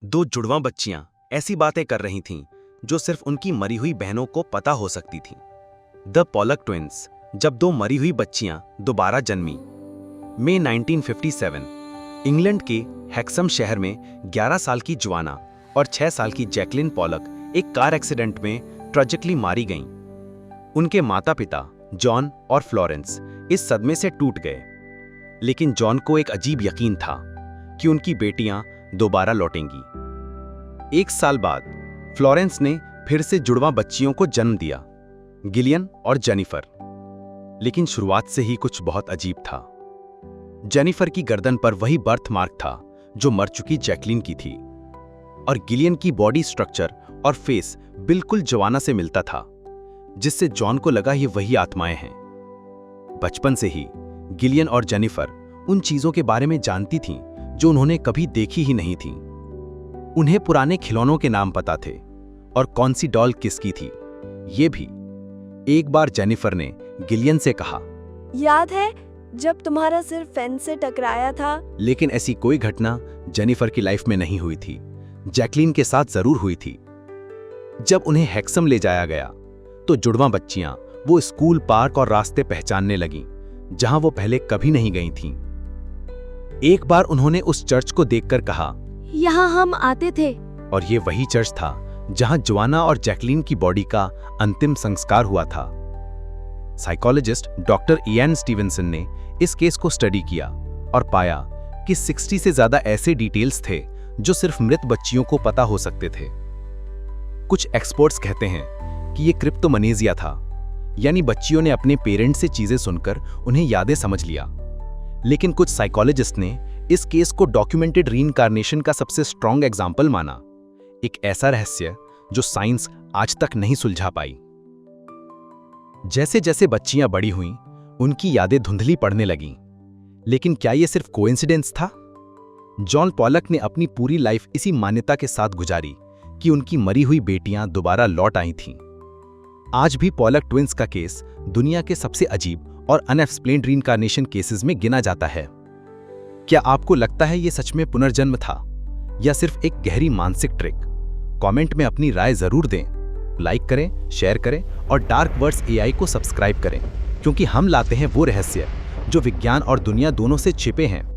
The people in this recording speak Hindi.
दो जुड़वां बच्चियां ऐसी बातें कर रही थीं जो सिर्फ उनकी मरी हुई बहनों को पता हो सकती थीं। The Pollock twins. जब दो मरी हुई बच्चियां दोबारा जन्मी। मई 1957 इंग्लैंड के हेक्सम शहर में 11 साल की जोआना और 6 साल की जैकलिन पॉलक एक कार एक्सीडेंट में ट्रेजिकली मारी गईं। उनके माता पिता जॉन और फ्लोरेंस इस सदमे से टूट गए, लेकिन जॉन को एक अजीब यकीन था कि उनकी बेटियां दोबारा लौटेंगी। 1 साल बाद फ्लोरेंस ने फिर से जुड़वां बच्चियों को जन्म दिया, गिलियन और जेनिफर। लेकिन शुरुआत से ही कुछ बहुत अजीब था। जेनिफर की गर्दन पर वही बर्थ मार्क था जो मर चुकी जैकलिन की थी, और गिलियन की बॉडी स्ट्रक्चर और फेस बिल्कुल जोआना से मिलता था, जिससे जॉन को लगा ये वही आत्माएं हैं। बचपन से ही गिलियन और जेनिफर उन चीजों के बारे में जानती थीं जो उन्होंने कभी देखी ही नहीं थीं। उन्हें पुराने खिलौनों के नाम पता थे और कौन सी डॉल किसकी थी ये भी। एक बार जेनिफर ने गिलियन से कहा, याद है जब तुम्हारा सिर फेंस से टकराया था? लेकिन ऐसी कोई घटना जेनिफर की लाइफ में नहीं हुई थी। जैकलिन के साथ जरूर हुई थी। जब उन्हें हेक्सम ले जाया गया तो जुड़वां बच्चियां वो स्कूल, पार्क और रास्ते पहचानने लगीं जहां वो पहले कभी नहीं गई थीं। एक बार उन्होंने उस चर्च को देखकर कहा, यहाँ हम आते थे। और ये वही चर्च था जहां जोआना और जैकलिन की बॉडी का अंतिम संस्कार हुआ था। साइकोलॉजिस्ट डॉक्टर इयान स्टीवेंसन ने इस केस को स्टडी किया और पाया कि 60 से ज्यादा ऐसे डिटेल्स थे जो सिर्फ मृत बच्चियों को पता हो सकते थे। कुछ एक्सपर्ट्स कहते हैं कि ये क्रिप्टोमनेजिया था, यानी बच्चियों ने अपने पेरेंट्स से चीजें सुनकर उन्हें यादें समझ लिया। लेकिन कुछ साइकोलॉजिस्ट ने इस केस को डॉक्यूमेंटेड रीइंकार्नेशन का सबसे स्ट्रॉन्ग एग्जाम्पल माना, एक ऐसा रहस्य जो साइंस आज तक नहीं सुलझा पाई। जैसे जैसे बच्चियां बड़ी हुईं, उनकी यादें धुंधली पड़ने लगीं। लेकिन क्या यह सिर्फ कोइंसिडेंस था? जॉन पॉलक ने अपनी पूरी लाइफ इसी मान्यता के साथ गुजारी कि उनकी मरी हुई बेटियां दोबारा लौट आई थीं। आज भी पॉलक ट्विंस का केस दुनिया के सबसे अजीब और अनएक्सप्लेन्ड रीइंकार्नेशन केसेस में गिना जाता है। क्या आपको लगता है ये सच में पुनर्जन्म था या सिर्फ एक गहरी मानसिक ट्रिक? कमेंट में अपनी राय जरूर दें। लाइक करें, शेयर करें और डार्क वर्ड्स एआई को सब्सक्राइब करें, क्योंकि हम लाते हैं वो रहस्य जो विज्ञान और दुनिया दोनों से छिपे हैं।